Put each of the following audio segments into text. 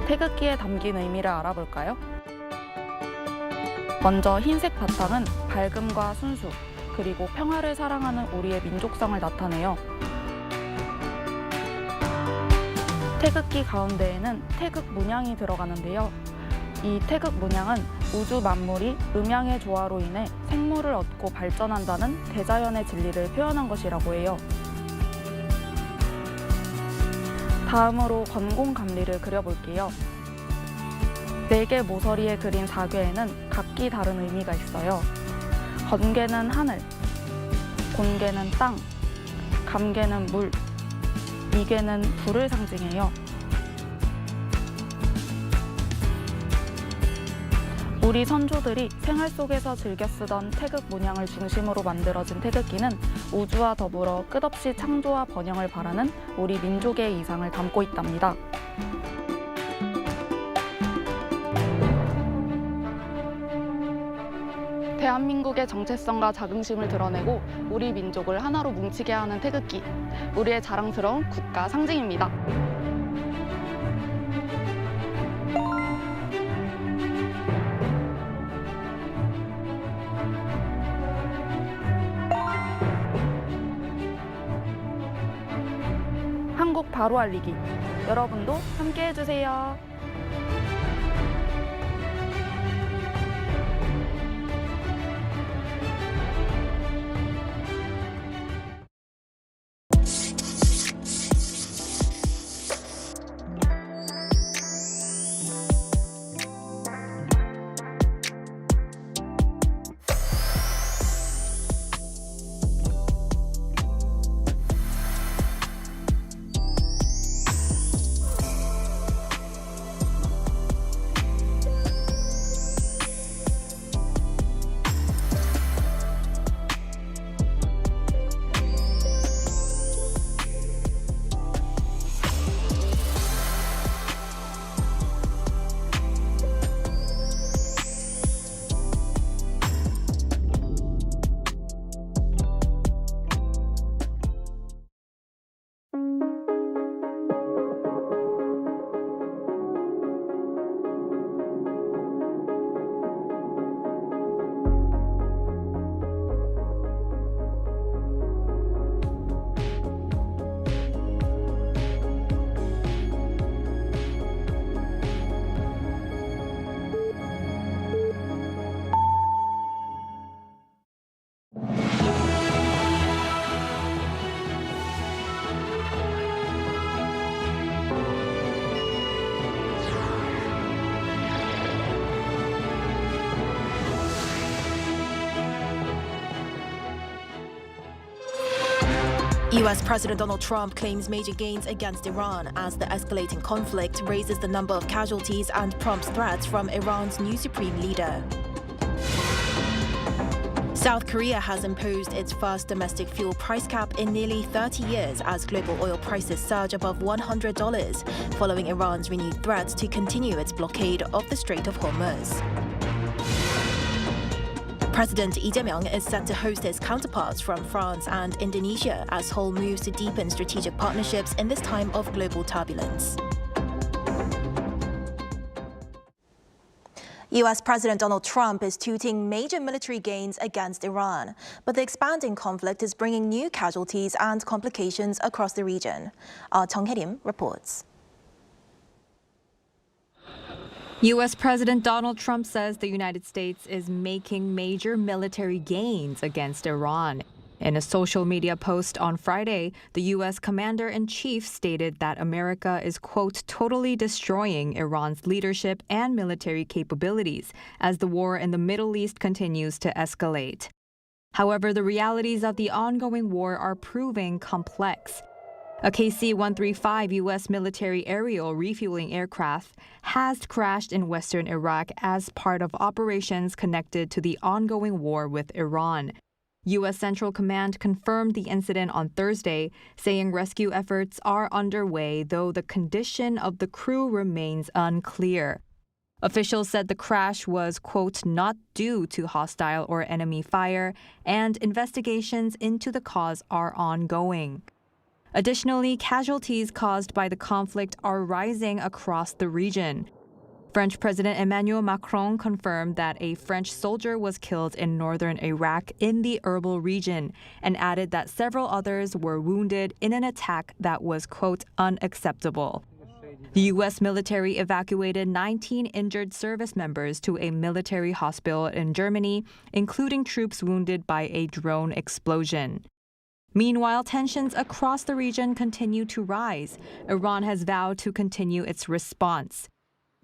태극기에 담긴 의미를 알아볼까요? 먼저 흰색 바탕은 밝음과 순수, 그리고 평화를 사랑하는 우리의 민족성을 나타내요. 태극기 가운데에는 태극 문양이 들어가는데요. 이 태극 문양은 우주 만물이 음양의 조화로 인해 생물을 얻고 발전한다는 대자연의 진리를 표현한 것이라고 해요. 다음으로 건공감리를 그려볼게요. 4개 모서리에 그린 4괴에는 각기 다른 의미가 있어요. 건괴는 하늘, 곤괴는 땅, 감괴는 물, 이괴는 불을 상징해요. 우리 선조들이 생활 속에서 즐겨 쓰던 태극 문양을 중심으로 만들어진 태극기는 우주와 더불어 끝없이 창조와 번영을 바라는 우리 민족의 이상을 담고 있답니다. 대한민국의 정체성과 자긍심을 드러내고 우리 민족을 하나로 뭉치게 하는 태극기, 우리의 자랑스러운 국가 상징입니다. 한국 바로 알리기, 여러분도 함께 해주세요. US President Donald Trump claims major gains against Iran as the escalating conflict raises the number of casualties and prompts threats from Iran's new supreme leader. South Korea has imposed its first domestic fuel price cap in nearly 30 years as global oil prices surge above $100, following Iran's renewed threats to continue its blockade of the Strait of Hormuz. President Lee Jae-myung is set to host his counterparts from France and Indonesia as Seoul moves to deepen strategic partnerships in this time of global turbulence. US President Donald Trump is touting major military gains against Iran, but the expanding conflict is bringing new casualties and complications across the region. Chung Hae-rim reports. U.S. President Donald Trump says the United States is making major military gains against Iran. In a social media post on Friday, the U.S. commander-in-chief stated that America is, quote, totally destroying Iran's leadership and military capabilities as the war in the Middle East continues to escalate. However, the realities of the ongoing war are proving complex. A KC-135 U.S. military aerial refueling aircraft has crashed in western Iraq as part of operations connected to the ongoing war with Iran. U.S. Central Command confirmed the incident on Thursday, saying rescue efforts are underway, though the condition of the crew remains unclear. Officials said the crash was, quote, not due to hostile or enemy fire, and investigations into the cause are ongoing. Additionally, casualties caused by the conflict are rising across the region. French President Emmanuel Macron confirmed that a French soldier was killed in northern Iraq in the Erbil region and added that several others were wounded in an attack that was, quote, unacceptable. The U.S. military evacuated 19 injured service members to a military hospital in Germany, including troops wounded by a drone explosion. Meanwhile, tensions across the region continue to rise. Iran has vowed to continue its response.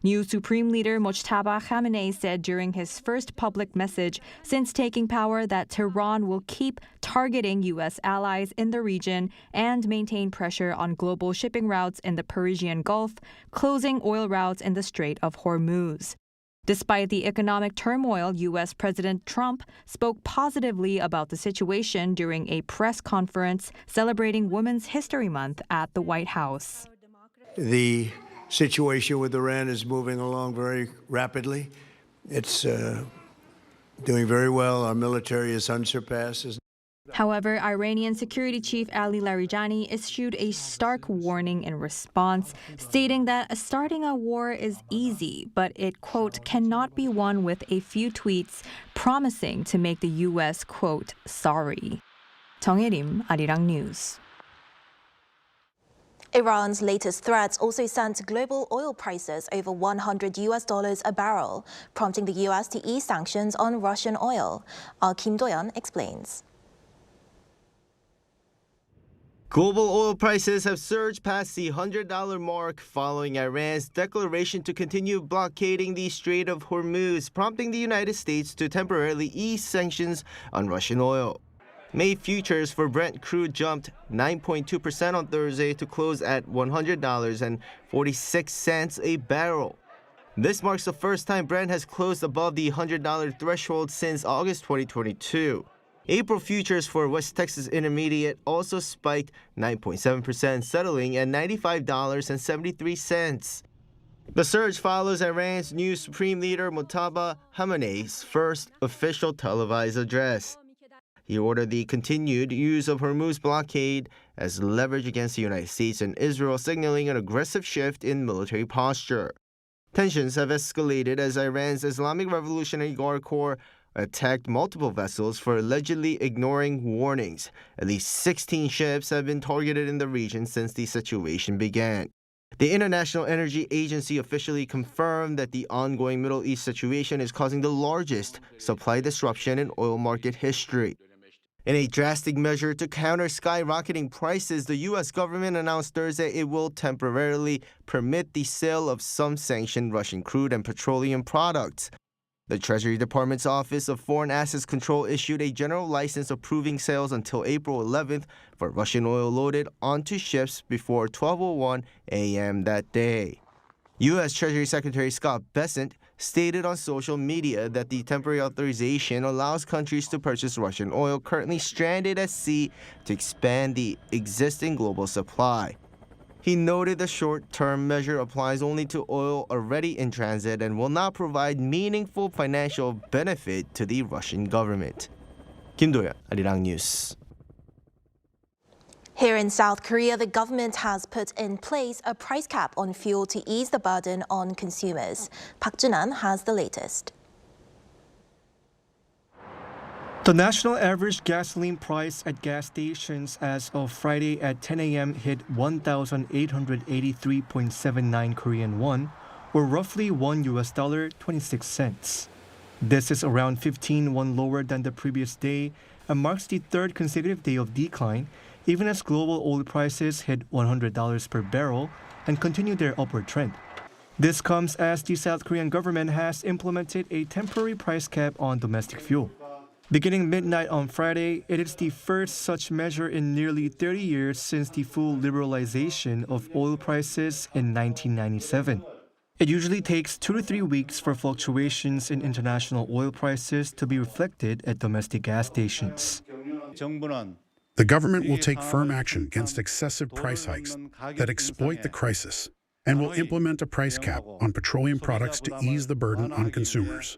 New Supreme Leader Mojtaba Khamenei said during his first public message since taking power that Tehran will keep targeting U.S. allies in the region and maintain pressure on global shipping routes in the Persian Gulf, closing oil routes in the Strait of Hormuz. Despite the economic turmoil, U.S. President Trump spoke positively about the situation during a press conference celebrating Women's History Month at the White House. The situation with Iran is moving along very rapidly. It's doing very well. Our military is unsurpassed. However, Iranian Security Chief Ali Larijani issued a stark warning in response, stating that starting a war is easy, but it, quote, cannot be won with a few tweets promising to make the U.S., quote, sorry. 정혜림, Arirang News. Iran's latest threats also sent global oil prices over $100 a barrel, prompting the U.S. to ease sanctions on Russian oil. Our Kim Do-yeon explains. Global oil prices have surged past the $100 mark following Iran's declaration to continue blockading the Strait of Hormuz, prompting the United States to temporarily ease sanctions on Russian oil. May futures for Brent Crude jumped 9.2% on Thursday to close at $100.46 a barrel. This marks the first time Brent has closed above the $100 threshold since August 2022. April futures for West Texas Intermediate also spiked 9.7%, settling at $95.73. The surge follows Iran's new Supreme Leader Mojtaba Khamenei's first official televised address. He ordered the continued use of Hormuz blockade as leverage against the United States and Israel, signaling an aggressive shift in military posture. Tensions have escalated as Iran's Islamic Revolutionary Guard Corps attacked multiple vessels for allegedly ignoring warnings. At least 16 ships have been targeted in the region since the situation began. The International Energy Agency officially confirmed that the ongoing Middle East situation is causing the largest supply disruption in oil market history. In a drastic measure to counter skyrocketing prices, the U.S. government announced Thursday it will temporarily permit the sale of some sanctioned Russian crude and petroleum products. The Treasury Department's Office of Foreign Assets Control issued a general license approving sales until April 11th for Russian oil loaded onto ships before 12:01 a.m. that day. U.S. Treasury Secretary Scott Bessent stated on social media that the temporary authorization allows countries to purchase Russian oil currently stranded at sea to expand the existing global supply. He noted the short-term measure applies only to oil already in transit and will not provide meaningful financial benefit to the Russian government. Kim Do-yeon, Arirang News. Here in South Korea, the government has put in place a price cap on fuel to ease the burden on consumers. Park Jun-an has the latest. The national average gasoline price at gas stations as of Friday at 10 a.m. hit 1,883.79 Korean won, or roughly $1.26. This is around 15 won lower than the previous day and marks the third consecutive day of decline, even as global oil prices hit $100 per barrel and continue their upward trend. This comes as the South Korean government has implemented a temporary price cap on domestic fuel. Beginning midnight on Friday, it is the first such measure in nearly 30 years since the full liberalization of oil prices in 1997. It usually takes 2 to 3 weeks for fluctuations in international oil prices to be reflected at domestic gas stations. The government will take firm action against excessive price hikes that exploit the crisis and will implement a price cap on petroleum products to ease the burden on consumers.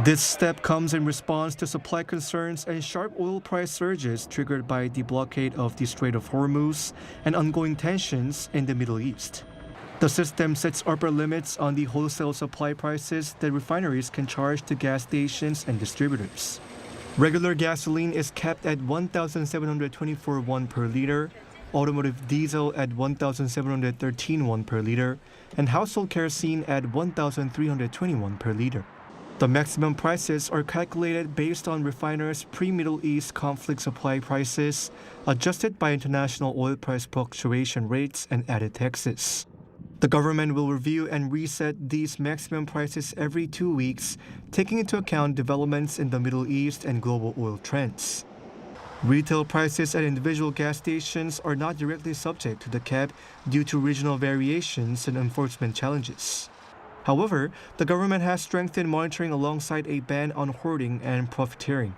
This step comes in response to supply concerns and sharp oil price surges triggered by the blockade of the Strait of Hormuz and ongoing tensions in the Middle East. The system sets upper limits on the wholesale supply prices that refineries can charge to gas stations and distributors. Regular gasoline is capped at 1,724 won per liter, automotive diesel at 1,713 won per liter, and household kerosene at 1,320 won per liter. The maximum prices are calculated based on refiners' pre-Middle East conflict supply prices, adjusted by international oil price fluctuation rates and added taxes. The government will review and reset these maximum prices every 2 weeks, taking into account developments in the Middle East and global oil trends. Retail prices at individual gas stations are not directly subject to the cap due to regional variations and enforcement challenges. However, the government has strengthened monitoring alongside a ban on hoarding and profiteering.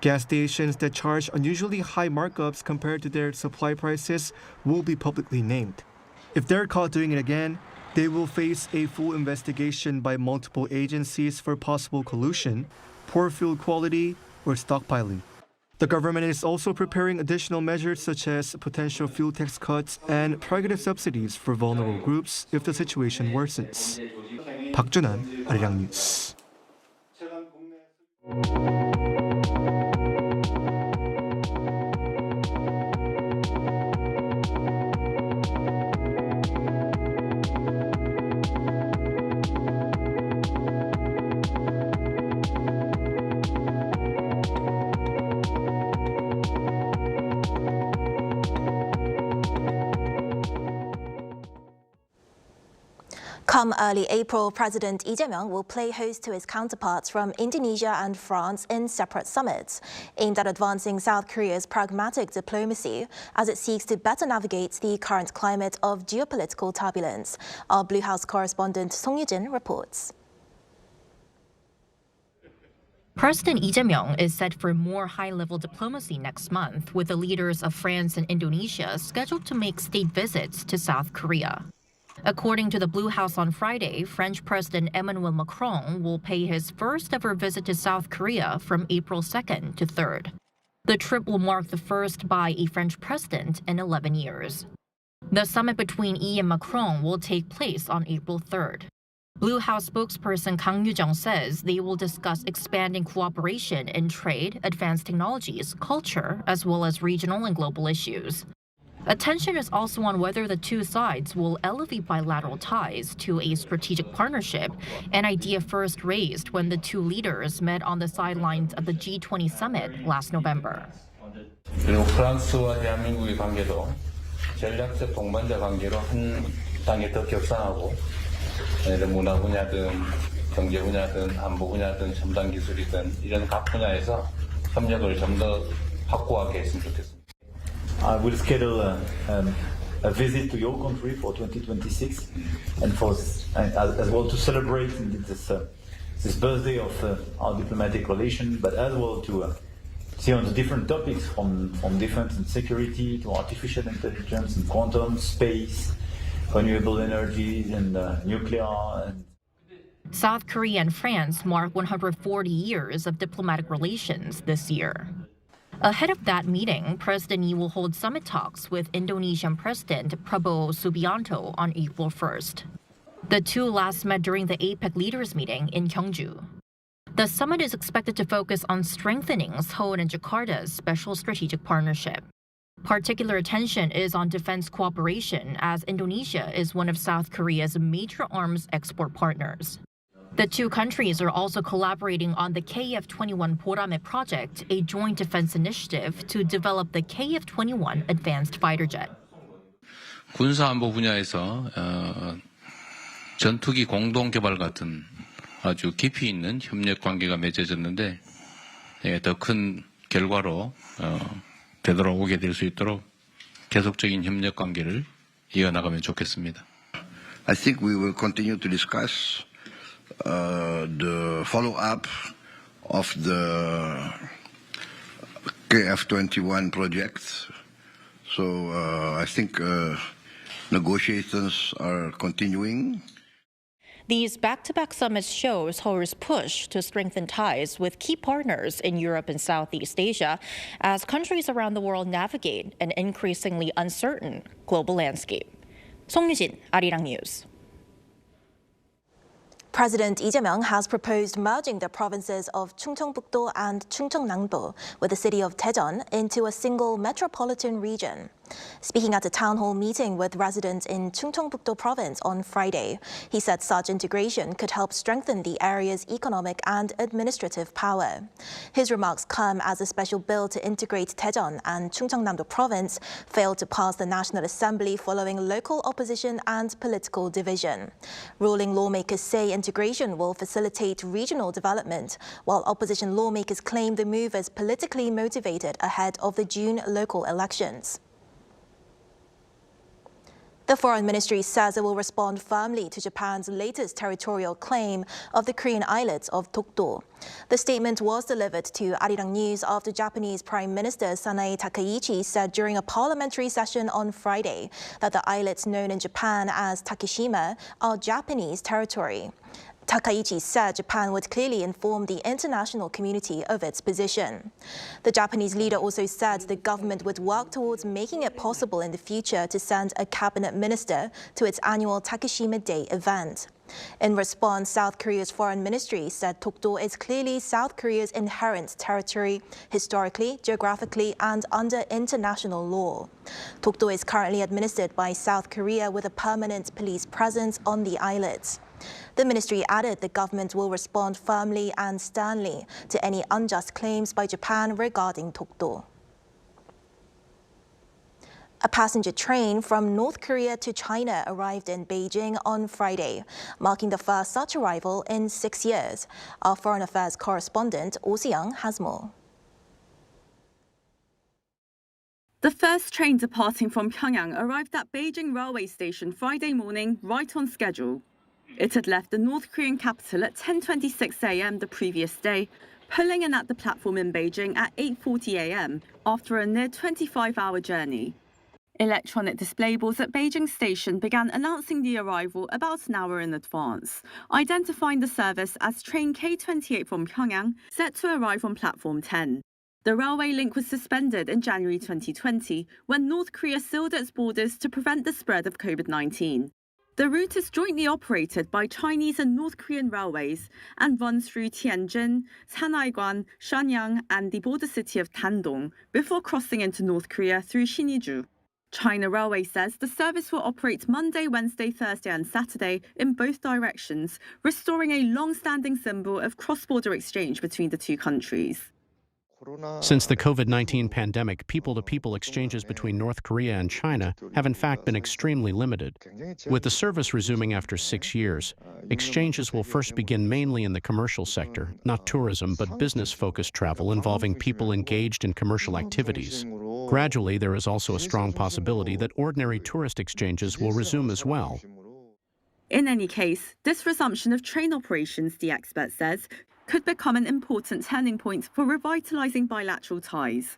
Gas stations that charge unusually high markups compared to their supply prices will be publicly named. If they're caught doing it again, they will face a full investigation by multiple agencies for possible collusion, poor fuel quality, or stockpiling. The government is also preparing additional measures such as potential fuel tax cuts and targeted subsidies for vulnerable groups if the situation worsens. 박준환, Arirang News. Come early April, President Lee Jae-myung will play host to his counterparts from Indonesia and France in separate summits, aimed at advancing South Korea's pragmatic diplomacy as it seeks to better navigate the current climate of geopolitical turbulence. Our Blue House correspondent Song Yoo-jin reports. President Lee Jae-myung is set for more high-level diplomacy next month, with the leaders of France and Indonesia scheduled to make state visits to South Korea. According to the Blue House on Friday, French President Emmanuel Macron will pay his first-ever visit to South Korea from April 2nd to 3rd. The trip will mark the first by a French president in 11 years. The summit between Lee and Macron will take place on April 3rd. Blue House spokesperson Kang Yoo-jung says they will discuss expanding cooperation in trade, advanced technologies, culture, as well as regional and global issues. Attention is also on whether the two sides will elevate bilateral ties to a strategic partnership, an idea first raised when the two leaders met on the sidelines of the G20 summit last November. 그리고 프랑스와 대한민국의 관계도 전략적 동반자 관계로 한 단계 더 격상하고 문화 분야든 경제 분야든 안보 분야든 첨단 기술이든 이런 각 분야에서 협력을 좀 더 확고하게 했으면 좋겠습니다. I will schedule a visit to your country for 2026 and as well to celebrate this birthday of our diplomatic relation, but as well to see on the different topics from defense and security to artificial intelligence and quantum, space, renewable energy and nuclear. South Korea and France mark 140 years of diplomatic relations this year. Ahead of that meeting, President Lee will hold summit talks with Indonesian President Prabowo Subianto on April 1st. The two last met during the APEC leaders meeting in Gyeongju. The summit is expected to focus on strengthening Seoul and Jakarta's special strategic partnership. Particular attention is on defense cooperation, as Indonesia is one of South Korea's major arms export partners. The two countries are also collaborating on the KF-21 보라매 project, a joint defense initiative to develop the KF-21 advanced fighter jet. 군사안보 분야에서 전투기 공동 개발 같은 아주 깊이 있는 협력 관계가 맺어졌는데 더 큰 결과로 되돌아오게 될 수 있도록 계속적인 협력 관계를 이어나가면 좋겠습니다. I think we will continue to discuss the follow-up of the KF-21 project. So I think negotiations are continuing. These back-to-back summits show Seoul's push to strengthen ties with key partners in Europe and Southeast Asia as countries around the world navigate an increasingly uncertain global landscape. 송유진, Arirang News. President Lee Jae-myung has proposed merging the provinces of Chungcheong-do and Chungcheong-do with the city of Daejeon into a single metropolitan region. Speaking at a town hall meeting with residents in Chungcheong-do Province on Friday, he said such integration could help strengthen the area's economic and administrative power. His remarks come as a special bill to integrate Daejeon and Chungcheong-do Province failed to pass the National Assembly following local opposition and political division. Ruling lawmakers say integration will facilitate regional development, while opposition lawmakers claim the move is politically motivated ahead of the June local elections. The Foreign Ministry says it will respond firmly to Japan's latest territorial claim of the Korean islets of Dokdo. The statement was delivered to Arirang News after Japanese Prime Minister Sanae Takaichi said during a parliamentary session on Friday that the islets known in Japan as Takeshima are Japanese territory. Takaichi said Japan would clearly inform the international community of its position. The Japanese leader also said the government would work towards making it possible in the future to send a cabinet minister to its annual Takeshima Day event. In response, South Korea's foreign ministry said Dokdo is clearly South Korea's inherent territory, historically, geographically, and under international law. Dokdo is currently administered by South Korea with a permanent police presence on the islets. The ministry added the government will respond firmly and sternly to any unjust claims by Japan regarding Dokdo. A passenger train from North Korea to China arrived in Beijing on Friday, marking the first such arrival in 6 years. Our foreign affairs correspondent, Oh Si-young, has more. The first train departing from Pyongyang arrived at Beijing railway station Friday morning, right on schedule. It had left the North Korean capital at 10:26 a.m. the previous day, pulling in at the platform in Beijing at 8:40 a.m. after a near 25-hour journey. Electronic display boards at Beijing station began announcing the arrival about an hour in advance, identifying the service as train K28 from Pyongyang, set to arrive on platform 10. The railway link was suspended in January 2020 when North Korea sealed its borders to prevent the spread of COVID-19. The route is jointly operated by Chinese and North Korean railways and runs through Tianjin, Sanhaiguan, Shenyang, and the border city of Dandong before crossing into North Korea through Siniju. China Railway says the service will operate Monday, Wednesday, Thursday, and Saturday in both directions, restoring a long-standing symbol of cross-border exchange between the two countries. Since the COVID-19 pandemic, people-to-people exchanges between North Korea and China have in fact been extremely limited. With the service resuming after 6 years, exchanges will first begin mainly in the commercial sector, not tourism, but business-focused travel involving people engaged in commercial activities. Gradually, there is also a strong possibility that ordinary tourist exchanges will resume as well. In any case, this resumption of train operations, the expert says, could become an important turning point for revitalizing bilateral ties.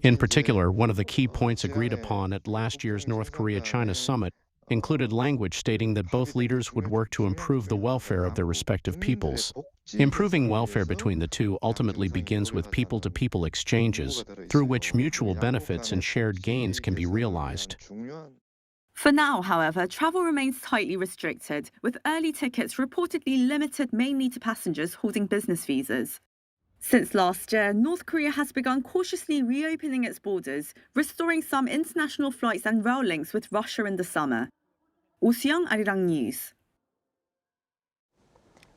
In particular, one of the key points agreed upon at last year's North Korea-China summit included language stating that both leaders would work to improve the welfare of their respective peoples. Improving welfare between the two ultimately begins with people-to-people exchanges, through which mutual benefits and shared gains can be realized. For now, however, travel remains tightly restricted, with early tickets reportedly limited mainly to passengers holding business visas. Since last year, North Korea has begun cautiously reopening its borders, restoring some international flights and rail links with Russia in the summer. Oh Si-young, Arirang News.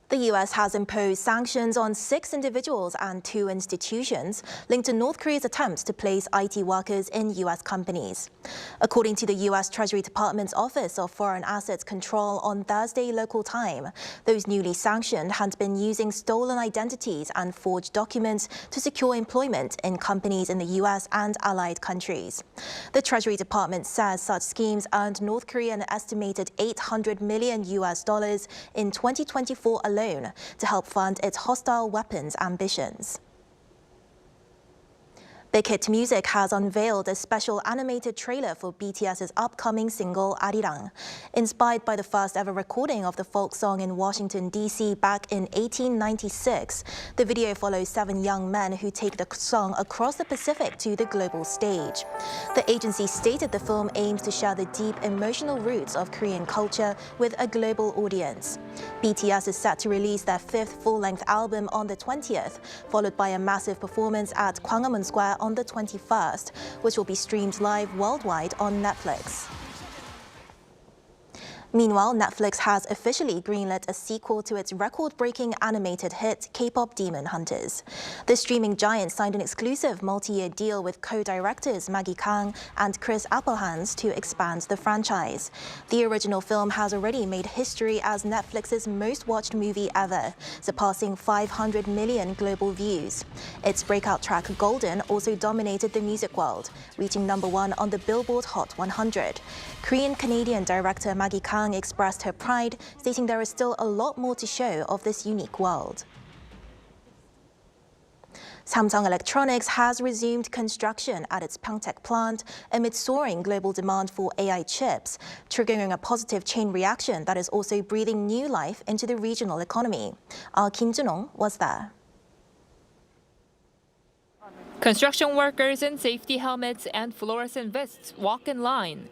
The U.S. has imposed sanctions on 6 individuals and 2 institutions linked to North Korea's attempts to place IT workers in U.S. companies. According to the U.S. Treasury Department's Office of Foreign Assets Control on Thursday local time, those newly sanctioned had been using stolen identities and forged documents to secure employment in companies in the U.S. and allied countries. The Treasury Department says such schemes earned North Korea an estimated $800 million in 2024 alone to help fund its hostile weapons ambitions. Big Hit Music has unveiled a special animated trailer for BTS's upcoming single Arirang. Inspired by the first ever recording of the folk song in Washington, D.C. back in 1896, the video follows 7 young men who take the song across the Pacific to the global stage. The agency stated the film aims to share the deep emotional roots of Korean culture with a global audience. BTS is set to release their 5th full-length album on the 20th, followed by a massive performance at Gwanghwamun Square on the 21st, which will be streamed live worldwide on Netflix. Meanwhile, Netflix has officially greenlit a sequel to its record-breaking animated hit, KPop Demon Hunters. The streaming giant signed an exclusive multi-year deal with co-directors Maggie Kang and Chris Applehans to expand the franchise. The original film has already made history as Netflix's most-watched movie ever, surpassing 500 million global views. Its breakout track, Golden, also dominated the music world, reaching #1 on the Billboard Hot 100. Korean-Canadian director Maggie Kang expressed her pride, stating there is still a lot more to show of this unique world. Samsung Electronics has resumed construction at its Pyeongtaek plant amid soaring global demand for AI chips, triggering a positive chain reaction that is also breathing new life into the regional economy. Our Kim Jun-ong was there. Construction workers in safety helmets and fluorescent vests walk in line.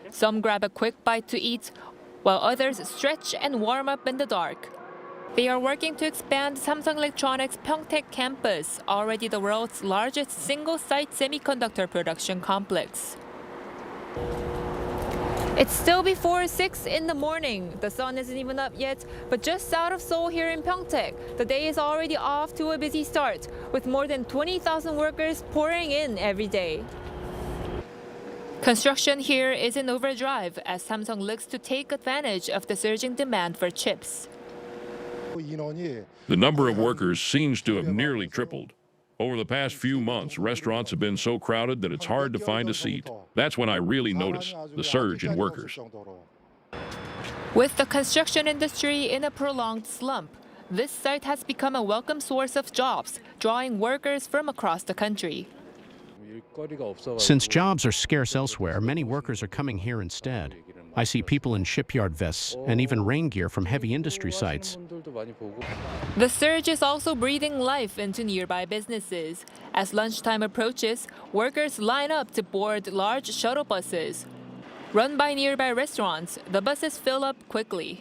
Some grab a quick bite to eat, while others stretch and warm up in the dark. They are working to expand Samsung Electronics' Pyeongtaek campus, already the world's largest single-site semiconductor production complex. It's still before 6 in the morning. The sun isn't even up yet, but just south of Seoul here in Pyeongtaek, the day is already off to a busy start, with more than 20,000 workers pouring in every day. Construction here is in overdrive as Samsung looks to take advantage of the surging demand for chips. The number of workers seems to have nearly tripled. Over the past few months, restaurants have been so crowded that it's hard to find a seat. That's when I really notice the surge in workers. With the construction industry in a prolonged slump, this site has become a welcome source of jobs, drawing workers from across the country. Since jobs are scarce elsewhere, many workers are coming here instead. I see people in shipyard vests and even rain gear from heavy industry sites. The surge is also breathing life into nearby businesses. As lunchtime approaches, workers line up to board large shuttle buses. Run by nearby restaurants, the buses fill up quickly.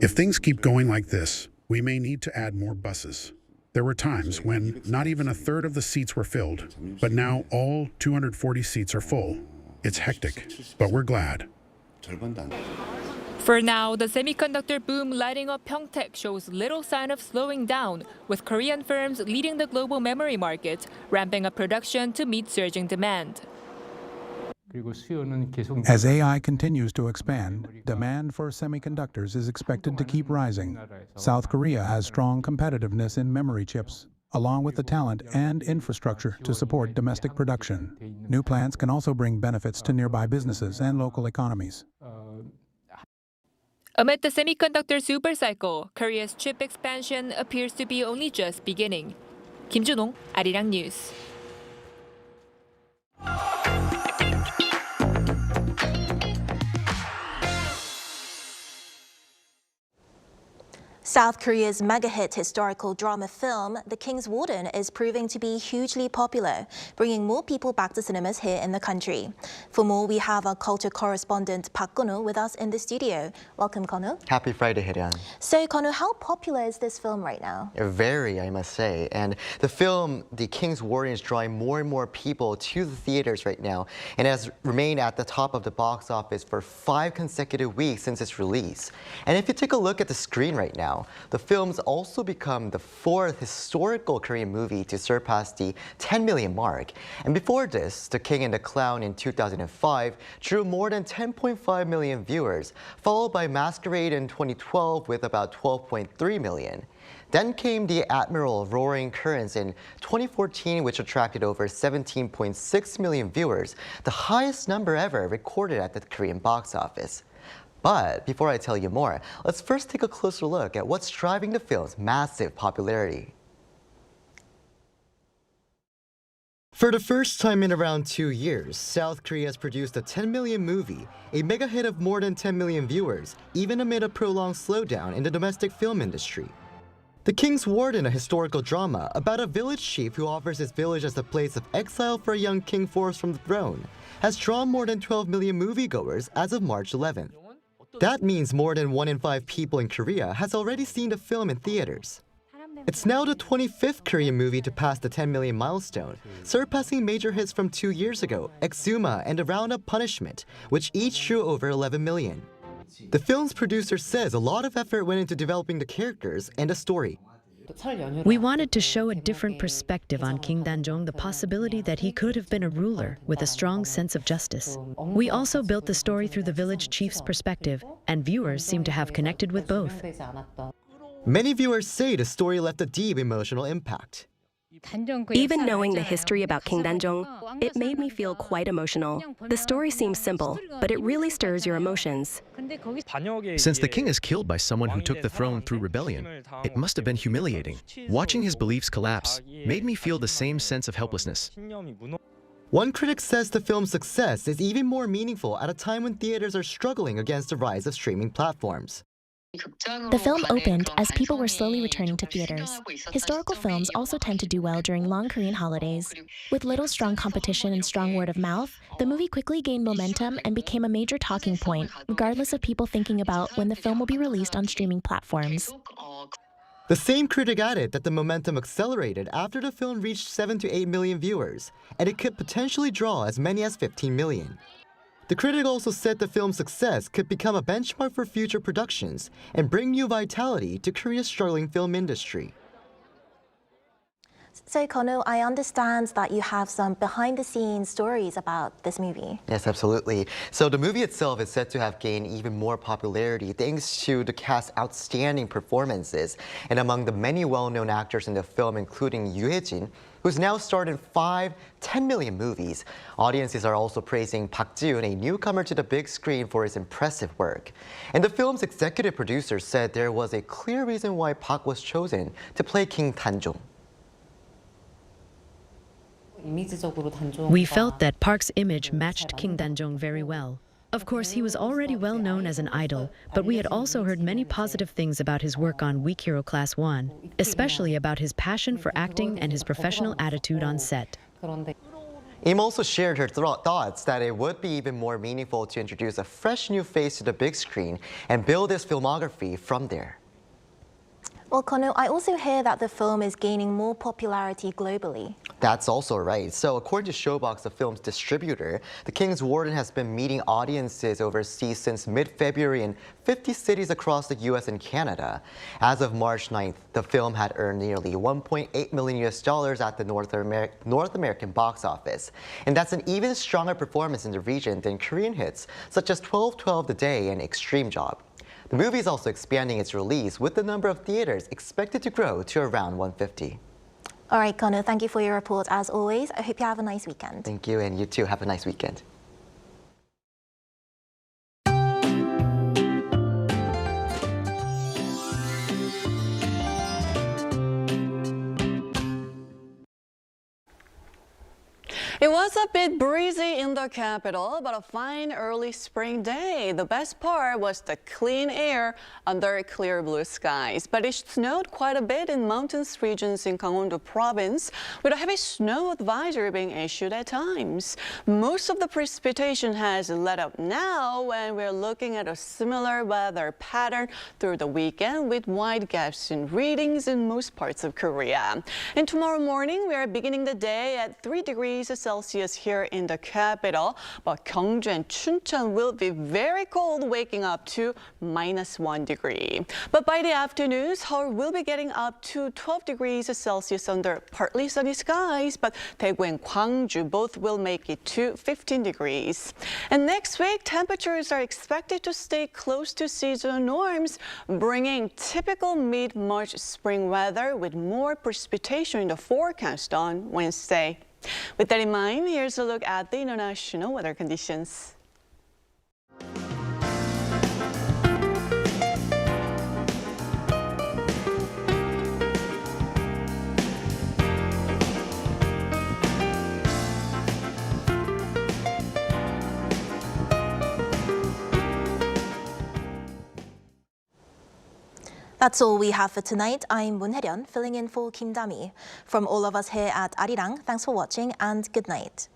If things keep going like this, we may need to add more buses. There were times when not even a third of the seats were filled, but now all 240 seats are full. It's hectic, but we're glad. For now, the semiconductor boom lighting up Pyeongtaek shows little sign of slowing down, with Korean firms leading the global memory market, ramping up production to meet surging demand. As AI continues to expand, demand for semiconductors is expected to keep rising. South Korea has strong competitiveness in memory chips, along with the talent and infrastructure to support domestic production. New plants can also bring benefits to nearby businesses and local economies. Amid the semiconductor supercycle, Korea's chip expansion appears to be only just beginning. Kim Jun-ong, Arirang News. South Korea's mega-hit historical drama film, The King's Warden, is proving to be hugely popular, bringing more people back to cinemas here in the country. For more, we have our culture correspondent Park Gun-ho with us in the studio. Welcome, Gun-ho. Happy Friday, Hae-ryun. So, Gun-ho, how popular is this film right now? Very, I must say. And the film, The King's Warden, is drawing more and more people to the theaters right now and has remained at the top of the box office for 5 consecutive weeks since its release. And if you take a look at the screen right now, the film's also become the 4th historical Korean movie to surpass the 10 million mark. And before this, The King and the Clown in 2005 drew more than 10.5 million viewers, followed by Masquerade in 2012 with about 12.3 million. Then came The Admiral of Roaring Currents in 2014, which attracted over 17.6 million viewers, the highest number ever recorded at the Korean box office. But before I tell you more, let's first take a closer look at what's driving the film's massive popularity. For the first time in around 2 years, South Korea has produced a 10 million movie, a mega hit of more than 10 million viewers, even amid a prolonged slowdown in the domestic film industry. The King's Warden, a historical drama about a village chief who offers his village as a place of exile for a young king forced from the throne, has drawn more than 12 million moviegoers as of March 11th. That means more than 1 in 5 people in Korea has already seen the film in theaters. It's now the 25th Korean movie to pass the 10 million milestone, surpassing major hits from 2 years ago, Exuma and The Roundup Punishment, which each drew over 11 million. The film's producer says a lot of effort went into developing the characters and the story. We wanted to show a different perspective on King Daejeon, the possibility that he could have been a ruler with a strong sense of justice. We also built the story through the village chief's perspective, and viewers seem to have connected with both. Many viewers say the story left a deep emotional impact. Even knowing the history about King Daejeon, it made me feel quite emotional. The story seems simple, but it really stirs your emotions. Since the king is killed by someone who took the throne through rebellion, it must have been humiliating. Watching his beliefs collapse made me feel the same sense of helplessness. One critic says the film's success is even more meaningful at a time when theaters are struggling against the rise of streaming platforms. The film opened as people were slowly returning to theaters. Historical films also tend to do well during long Korean holidays. With little strong competition and strong word of mouth, the movie quickly gained momentum and became a major talking point, regardless of people thinking about when the film will be released on streaming platforms. The same critic added that the momentum accelerated after the film reached 7 to 8 million viewers, and it could potentially draw as many as 15 million. The critic also said the film's success could become a benchmark for future productions and bring new vitality to Korea's struggling film industry. So, Kono, I understand that you have some behind-the-scenes stories about this movie. Yes, absolutely. So the movie itself is said to have gained even more popularity thanks to the cast's outstanding performances. And among the many well-known actors in the film, including Yoo Hae-jin, who's now starred in 5 10 million movies. Audiences are also praising Park Ji-yoon, a newcomer to the big screen, for his impressive work. And the film's executive producer said there was a clear reason why Park was chosen to play King Daejeon. We felt that Park's image matched King Daejeon very well. Of course, he was already well known as an idol, but we had also heard many positive things about his work on Weak Hero Class 1, especially about his passion for acting and his professional attitude on set. Im also shared her thoughts that it would be even more meaningful to introduce a fresh new face to the big screen and build his filmography from there. Well, Kono, I also hear that the film is gaining more popularity globally. That's also right. So according to Showbox, the film's distributor, The King's Warden has been meeting audiences overseas since mid-February in 50 cities across the US and Canada. As of March 9th, the film had earned nearly $1.8 million at the North American box office. And that's an even stronger performance in the region than Korean hits such as 12:12 The Day and Extreme Job. The movie is also expanding its release, with the number of theaters expected to grow to around 150. All right, Kono, thank you for your report as always. I hope you have a nice weekend. Thank you, and you too. Have a nice weekend. It was a bit breezy in the capital, but a fine early spring day. The best part was the clean air under clear blue skies. But it snowed quite a bit in mountainous regions in Chungcheong-do Province, with a heavy snow advisory being issued at times. Most of the precipitation has let up now, and we're looking at a similar weather pattern through the weekend, with wide gaps in readings in most parts of Korea. And tomorrow morning, we are beginning the day at 3 degrees Celsius here in the capital, but Gyeongju and Chuncheon will be very cold, waking up to -1 degree. But by the afternoon, Seoul will be getting up to 12 degrees Celsius under partly sunny skies, but Daegu and Gwangju both will make it to 15 degrees. And next week, temperatures are expected to stay close to seasonal norms, bringing typical mid-March spring weather with more precipitation in the forecast on Wednesday. With that in mind, here's a look at the international weather conditions. That's all we have for tonight. I'm Moon Hae-ryun, filling in for Kim Da-mi. From all of us here at Arirang, thanks for watching and good night.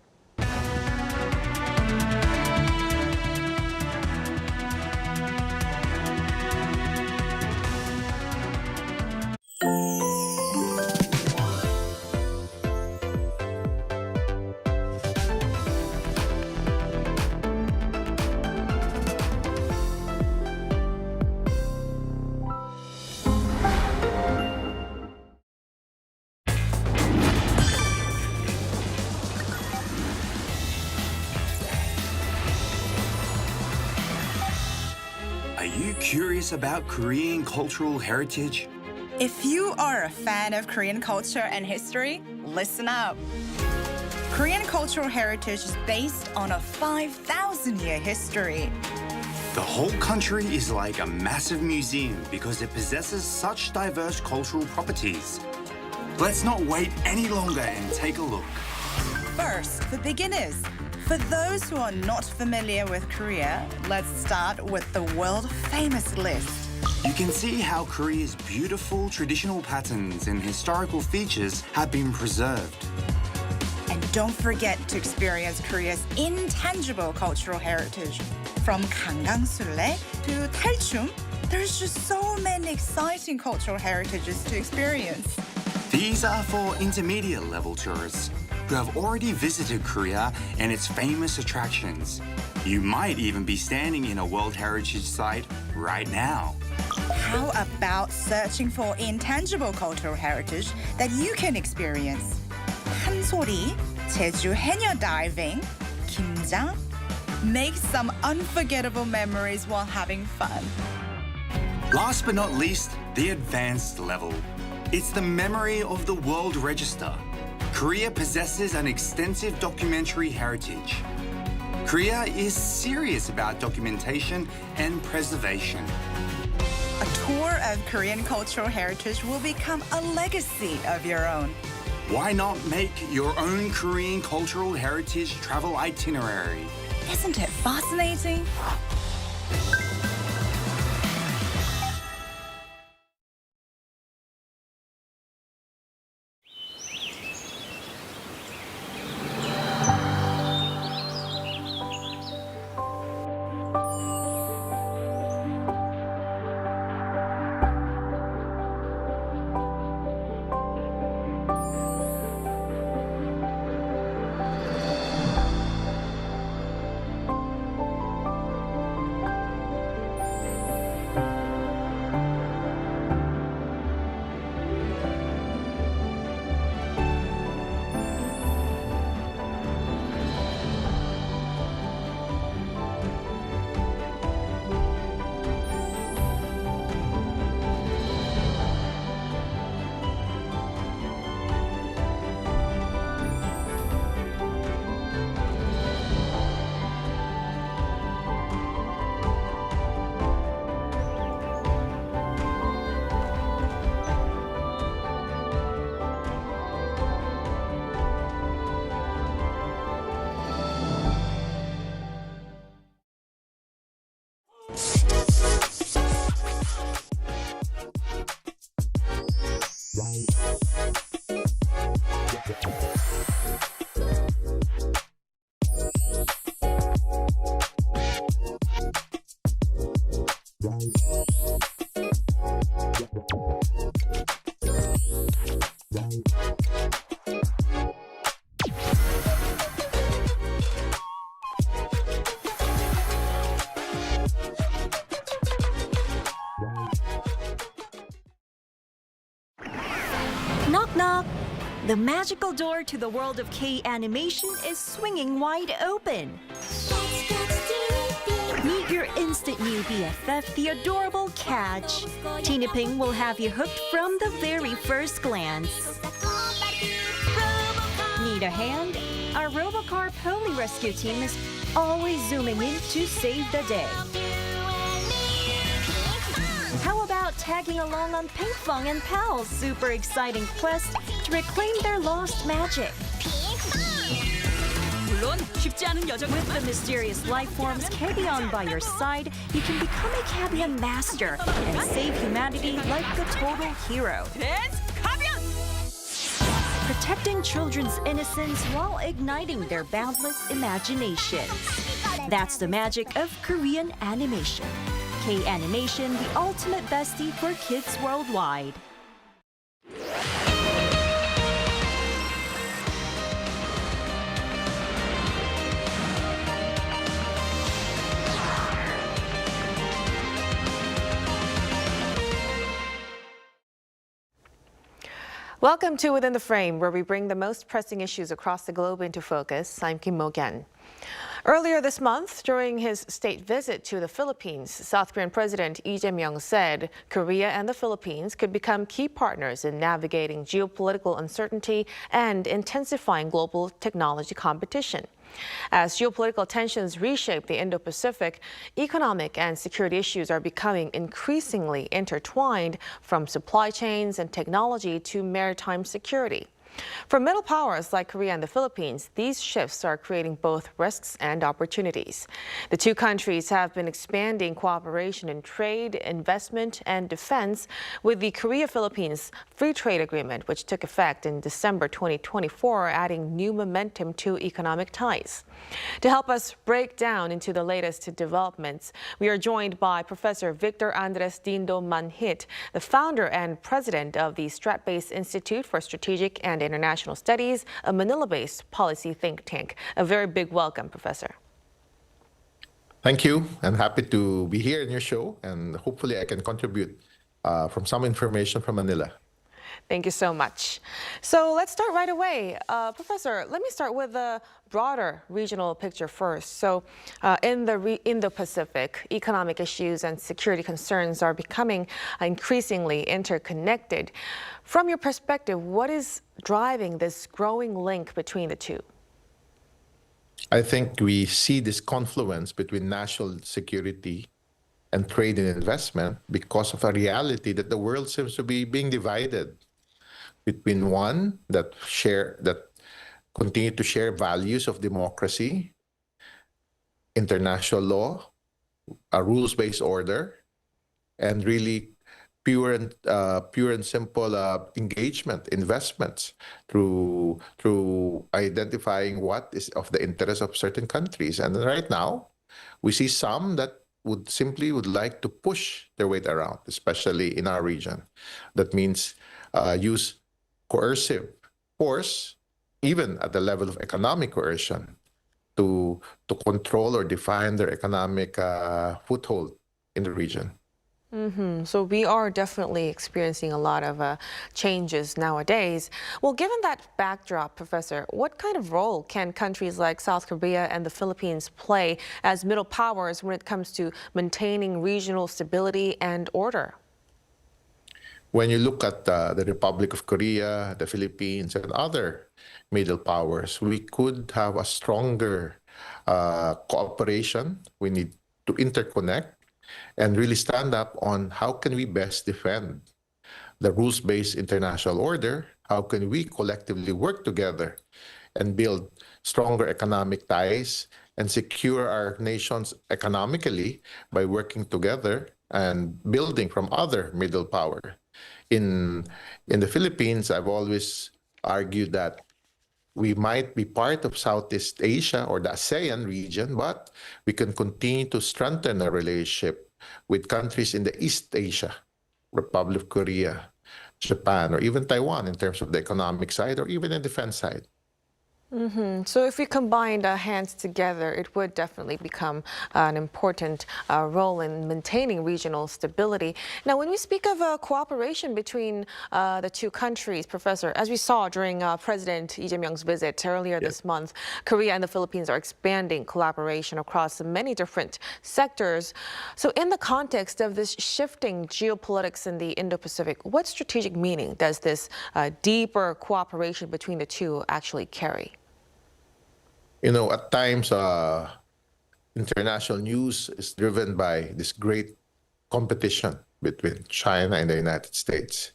Are you curious about Korean cultural heritage? If you are a fan of Korean culture and history, listen up. Korean cultural heritage is based on a 5,000-year history. The whole country is like a massive museum because it possesses such diverse cultural properties. Let's not wait any longer and take a look. First, for beginners. For those who are not familiar with Korea, let's start with the world-famous list. You can see how Korea's beautiful traditional patterns and historical features have been preserved. And don't forget to experience Korea's intangible cultural heritage. From Gangang-sule to Daejeon, there's just so many exciting cultural heritages to experience. These are for intermediate level tourists who have already visited Korea and its famous attractions. You might even be standing in a World Heritage Site right now. How about searching for intangible cultural heritage that you can experience? 한소리, 제주 해녀 diving, 김장. Make some unforgettable memories while having fun. Last but not least, the advanced level. It's the memory of the World Register. Korea possesses an extensive documentary heritage. Korea is serious about documentation and preservation. A tour of Korean cultural heritage will become a legacy of your own. Why not make your own Korean cultural heritage travel itinerary? Isn't it fascinating? Knock knock! The magical door to the world of K-animation is swinging wide open. Meet your instant new BFF, the adorable Catch. Tina Ping will have you hooked from the very first glance. Need a hand? Our Robocar Pony Rescue team is always zooming in to save the day. How about tagging along on Pinkfong and Pal's super exciting quest to reclaim their lost magic? With the mysterious life forms Kaebion by your side, you can become a Kaebion master and save humanity like a total hero. Protecting children's innocence while igniting their boundless imaginations. That's the magic of Korean animation. K-Animation, the ultimate bestie for kids worldwide. Welcome to Within the Frame, where we bring the most pressing issues across the globe into focus. I'm Kim Mo-gyan. Earlier this month, during his state visit to the Philippines, South Korean President Lee Jae-myung said Korea and the Philippines could become key partners in navigating geopolitical uncertainty and intensifying global technology competition. As geopolitical tensions reshape the Indo-Pacific, economic and security issues are becoming increasingly intertwined, from supply chains and technology to maritime security. For middle powers like Korea and the Philippines, these shifts are creating both risks and opportunities. The two countries have been expanding cooperation in trade, investment, and defense with the Korea-Philippines Free Trade Agreement, which took effect in December 2024, adding new momentum to economic ties. To help us break down into the latest developments, we are joined by Professor Victor Andres Dindo Manhit, the founder and president of the Strat-based Institute for Strategic and International Studies, a Manila-based policy think tank. A very big welcome, Professor. Thank you. I'm happy to be here in your show, and hopefully I can contribute from some information from Manila. Thank you so much. So let's start right away. Professor, let me start with the broader regional picture first. So in the Indo-Pacific, economic issues and security concerns are becoming increasingly interconnected. From your perspective, what is driving this growing link between the two? I think we see this confluence between national security and trade and investment because of a reality that the world seems to be being divided between one that continue to share values of democracy, international law, a rules-based order, and really pure and simple engagement, investments through identifying what is of the interest of certain countries. And right now, we see some that would like to push their weight around, especially in our region. That means use coercive force, even at the level of economic coercion, to control or define their economic foothold in the region. So we are definitely experiencing a lot of changes nowadays. Well, given that backdrop, Professor, what kind of role can countries like South Korea and the Philippines play as middle powers when it comes to maintaining regional stability and order? When you look at the Republic of Korea, the Philippines, and other middle powers, we could have a stronger cooperation. We need to interconnect and really stand up on how can we best defend the rules-based international order, how can we collectively work together and build stronger economic ties and secure our nations economically by working together and building from other middle power. In the Philippines, I've always argued that we might be part of Southeast Asia or the ASEAN region, but we can continue to strengthen our relationship with countries in the East Asia, Republic of Korea, Japan, or even Taiwan in terms of the economic side or even the defense side. So if we combined hands together, it would definitely become an important role in maintaining regional stability. Now, when we speak of cooperation between the two countries, Professor, as we saw during President Lee Jae-myung's visit earlier this month, Korea and the Philippines are expanding collaboration across many different sectors. So in the context of this shifting geopolitics in the Indo-Pacific, what strategic meaning does this deeper cooperation between the two actually carry? You know, at times, international news is driven by this great competition between China and the United States.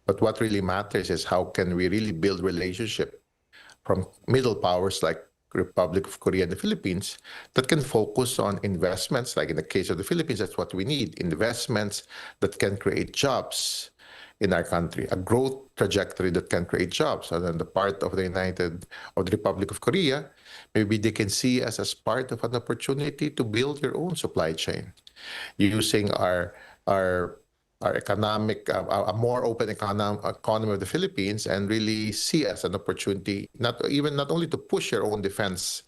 But what really matters is how can we really build relationship from middle powers like Republic of Korea and the Philippines that can focus on investments. Like in the case of the Philippines, that's what we need, investments that can create jobs in our country, a growth trajectory that can create jobs. And on the part of the Republic of Korea, maybe they can see us as part of an opportunity to build your own supply chain, using our economic, a more open economy of the Philippines, and really see as an opportunity, not only to push your own defense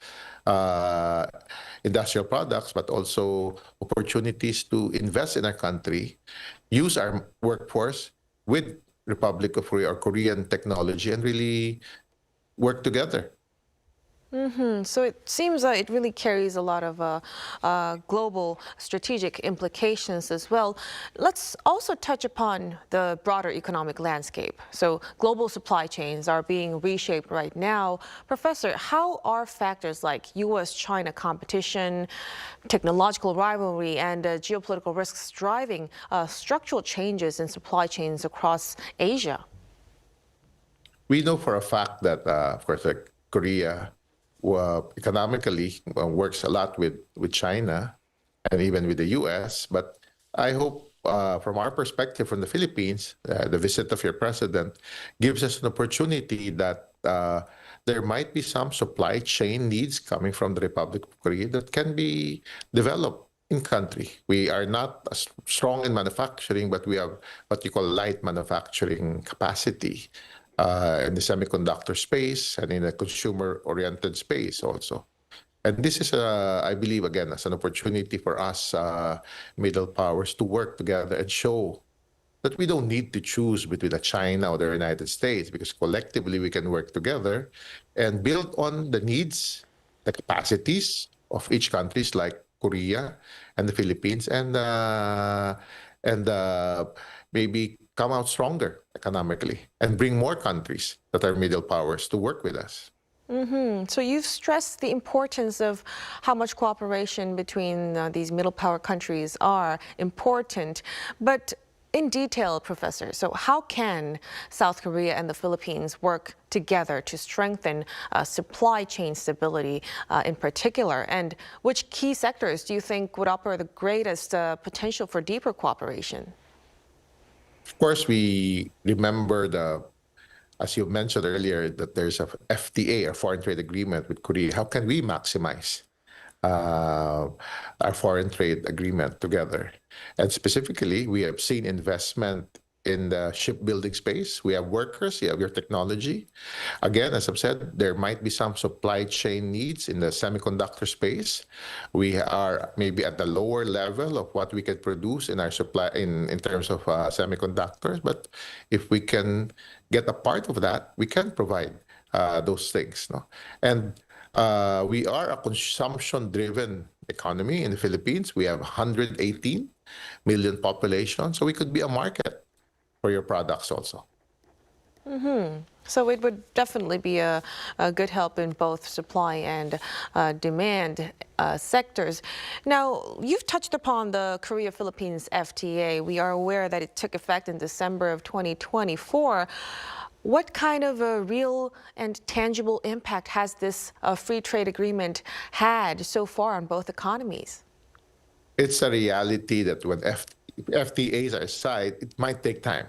industrial products, but also opportunities to invest in our country, use our workforce with Republic of Korea or Korean technology, and really work together. So it seems it really carries a lot of global strategic implications as well. Let's also touch upon the broader economic landscape. So global supply chains are being reshaped right now. Professor, how are factors like U.S.-China competition, technological rivalry, and geopolitical risks driving structural changes in supply chains across Asia? We know for a fact that, of course, Korea economically works a lot with China and even with the U.S. But I hope, from our perspective from the Philippines, the visit of your president gives us an opportunity that there might be some supply chain needs coming from the Republic of Korea that can be developed in country. We are not as strong in manufacturing, but we have what you call light manufacturing capacity in the semiconductor space and in a consumer-oriented space also. And this is, I believe, again, as an opportunity for us middle powers to work together and show that we don't need to choose between China or the United States, because collectively we can work together and build on the needs, the capacities of each countries like Korea and the Philippines, and maybe come out stronger economically and bring more countries that are middle powers to work with us. So you've stressed the importance of how much cooperation between these middle power countries are important. But in detail, Professor, so how can South Korea and the Philippines work together to strengthen supply chain stability in particular? And which key sectors do you think would offer the greatest potential for deeper cooperation? Of course, we remember as you mentioned earlier, that there's a FTA, a foreign trade agreement with Korea. How can we maximize our foreign trade agreement together? And specifically, we have seen investment in the shipbuilding space. We have workers, you have your technology. Again, as I've said, there might be some supply chain needs in the semiconductor space. We are maybe at the lower level of what we can produce in our supply in terms of semiconductors. But if we can get a part of that, we can provide those things. No? And we are a consumption-driven economy in the Philippines. We have 118 million population, so we could be a market for your products also. So it would definitely be a good help in both supply and demand sectors. Now, you've touched upon the Korea-Philippines FTA. We are aware that it took effect in December of 2024. What kind of a real and tangible impact has this free trade agreement had so far on both economies? It's a reality that when FTAs are signed, it might take time.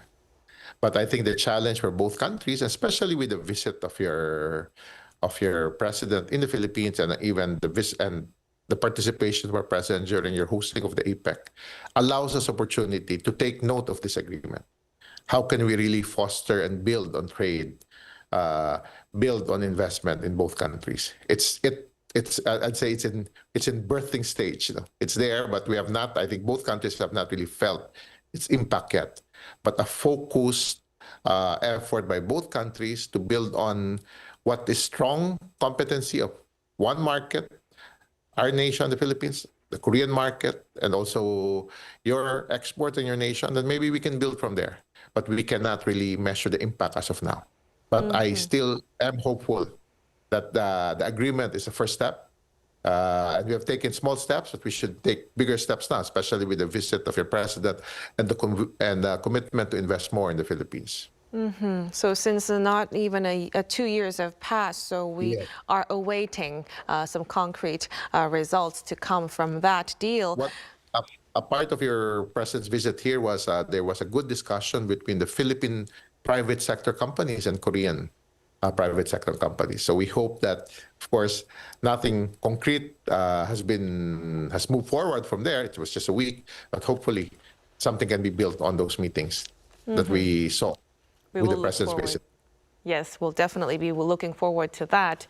But I think the challenge for both countries, especially with the visit of your president in the Philippines, and even the participation of our president during your hosting of the APEC, allows us opportunity to take note of this agreement. How can we really foster and build on trade, build on investment in both countries? I'd say it's in birthing stage. You know? It's there, but we have not. I think both countries have not really felt its impact yet. But a focused effort by both countries to build on what is strong competency of one market, our nation, the Philippines, the Korean market, and also your export in your nation, then maybe we can build from there. But we cannot really measure the impact as of now. But I still am hopeful that the agreement is the first step. And we have taken small steps, but we should take bigger steps now, especially with the visit of your president and the commitment to invest more in the Philippines. So since not even 2 years have passed, so we are awaiting some concrete results to come from that deal. A part of your president's visit here was there was a good discussion between the Philippine private sector companies and Korean private sector companies. So we hope that, of course, nothing concrete has moved forward from there. It was just a week, but hopefully something can be built on those meetings that we saw with the president's visit. Yes, we'll definitely be looking forward to that.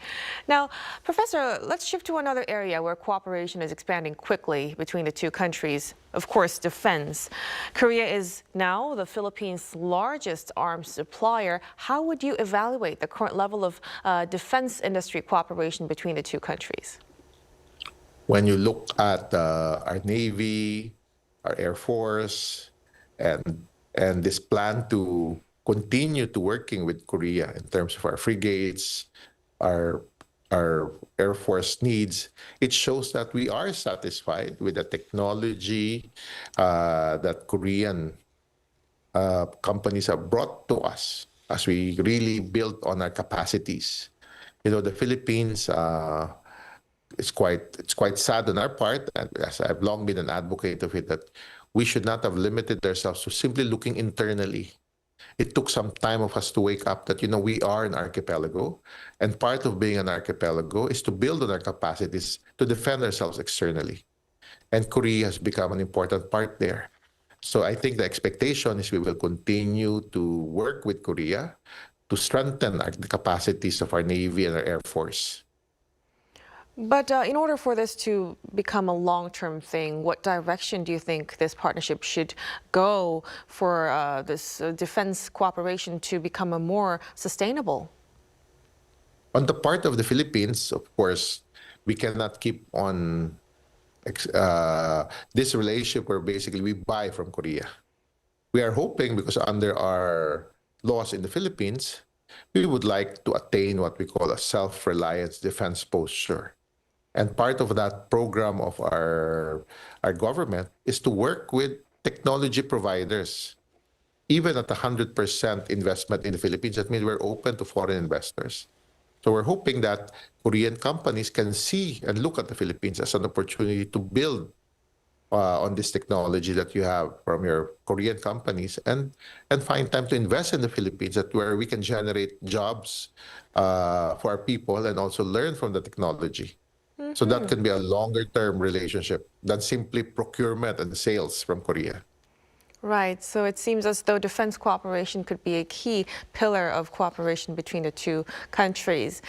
Now, Professor, let's shift to another area where cooperation is expanding quickly between the two countries. Of course, defense. Korea is now the Philippines' largest arms supplier. How would you evaluate the current level of defense industry cooperation between the two countries? When you look at our Navy, our Air Force, and this plan to continue to working with Korea in terms of our frigates, our Air Force needs, it shows that we are satisfied with the technology that Korean companies have brought to us as we really build on our capacities. You know, the Philippines, it's quite sad on our part, and as I've long been an advocate of it, that we should not have limited ourselves to simply looking internally. It took some time of us to wake up that, you know, we are an archipelago, and part of being an archipelago is to build on our capacities to defend ourselves externally. And Korea has become an important part there. So I think the expectation is we will continue to work with Korea to strengthen the capacities of our Navy and our Air Force. But in order for this to become a long-term thing, what direction do you think this partnership should go for this defense cooperation to become a more sustainable? On the part of the Philippines, of course, we cannot keep on this relationship where basically we buy from Korea. We are hoping, because under our laws in the Philippines, we would like to attain what we call a self-reliance defense posture. And part of that program of our government is to work with technology providers. Even at 100% investment in the Philippines, that means we're open to foreign investors. So we're hoping that Korean companies can see and look at the Philippines as an opportunity to build on this technology that you have from your Korean companies and find time to invest in the Philippines, where we can generate jobs for our people and also learn from the technology. So that can be a longer-term relationship than simply procurement and sales from Korea. Right. So it seems as though defense cooperation could be a key pillar of cooperation between the two countries.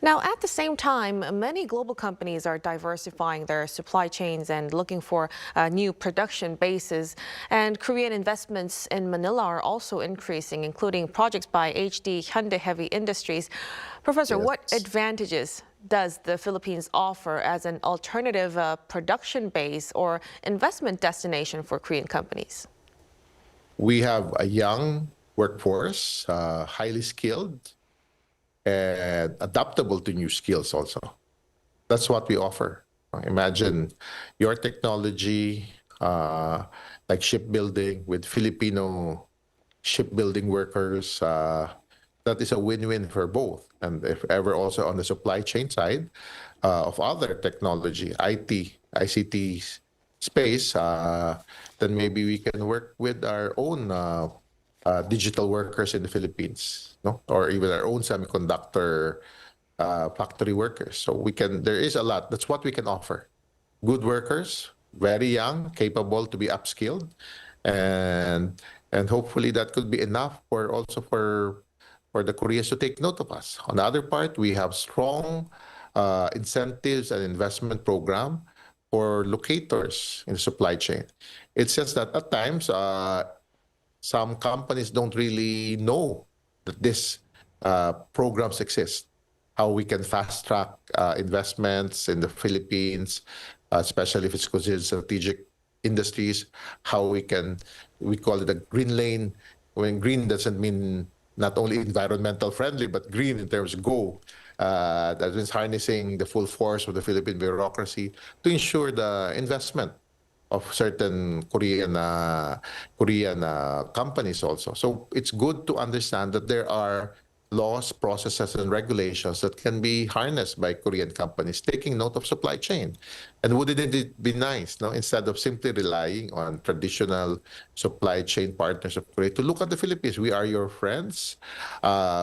Now, at the same time, many global companies are diversifying their supply chains and looking for new production bases. And Korean investments in Manila are also increasing, including projects by HD Hyundai Heavy Industries. Professor, what advantages does the Philippines offer as an alternative production base or investment destination for Korean companies? We have a young workforce, highly skilled and adaptable to new skills also. That's what we offer. Imagine your technology, like shipbuilding with Filipino shipbuilding workers. That is a win-win for both. And if ever also on the supply chain side of other technology, IT, ICT space, then maybe we can work with our own digital workers in the Philippines, no? Or even our own semiconductor factory workers. So there is a lot. That's what we can offer. Good workers, very young, capable to be upskilled, and hopefully that could be enough for the Koreans to take note of us. On the other part, we have strong incentives and investment program for locators in the supply chain. It's just that at times, some companies don't really know that these programs exist, how we can fast-track investments in the Philippines, especially if it's considered strategic industries, how we call it a green lane, when green doesn't mean not only environmental friendly, but green in terms of go. That means harnessing the full force of the Philippine bureaucracy to ensure the investment of certain Korean companies also. So it's good to understand that there are laws, processes, and regulations that can be harnessed by Korean companies, taking note of supply chain. And wouldn't it be nice, no, instead of simply relying on traditional supply chain partners of Korea, to look at the Philippines? We are your friends.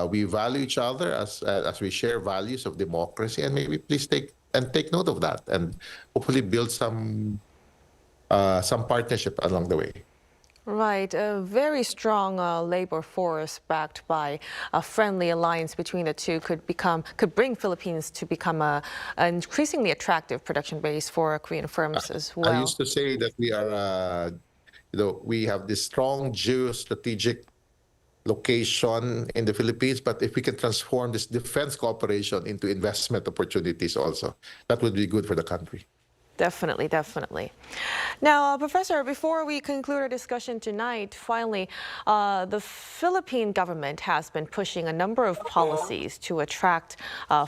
We value each other as we share values of democracy, and maybe please take note of that, and hopefully build some partnership along the way. Right, a very strong labor force backed by a friendly alliance between the two could bring Philippines to become an increasingly attractive production base for Korean firms as well. I used to say that we are, we have this strong geostrategic location in the Philippines, but if we can transform this defense cooperation into investment opportunities also, that would be good for the country. Definitely, definitely. Now, Professor, before we conclude our discussion tonight, finally, the Philippine government has been pushing a number of policies to attract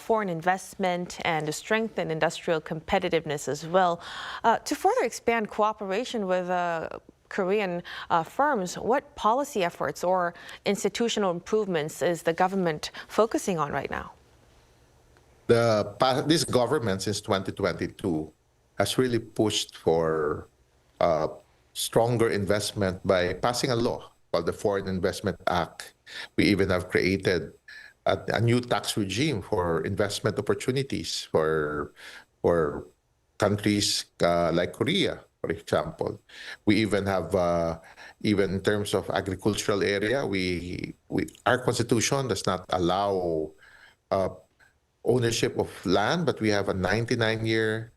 foreign investment and to strengthen industrial competitiveness as well. To further expand cooperation with Korean firms, what policy efforts or institutional improvements is the government focusing on right now? This government, since 2022, has really pushed for stronger investment by passing a law called the Foreign Investment Act. We even have created a new tax regime for investment opportunities for countries like Korea, for example. We even have, even in terms of agricultural area, our constitution does not allow ownership of land, but we have a 99-year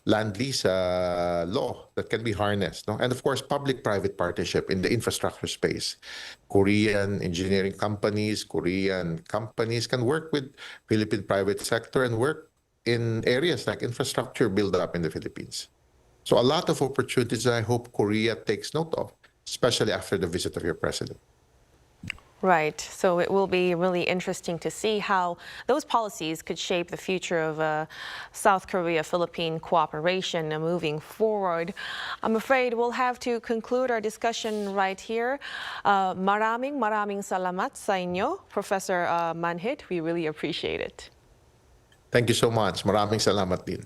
land lease law that can be harnessed, no? And of course, public-private partnership in the infrastructure space. Korean engineering companies, Korean companies can work with Philippine private sector and work in areas like infrastructure build-up in the Philippines. So a lot of opportunities I hope Korea takes note of, especially after the visit of your president. Right. So it will be really interesting to see how those policies could shape the future of South Korea-Philippine cooperation moving forward. I'm afraid we'll have to conclude our discussion right here. Maraming salamat sa inyo, Professor Manhit. We really appreciate it. Thank you so much. Maraming salamat din.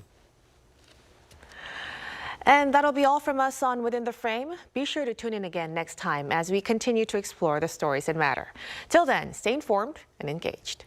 And that'll be all from us on Within the Frame. Be sure to tune in again next time as we continue to explore the stories that matter. Till then, stay informed and engaged.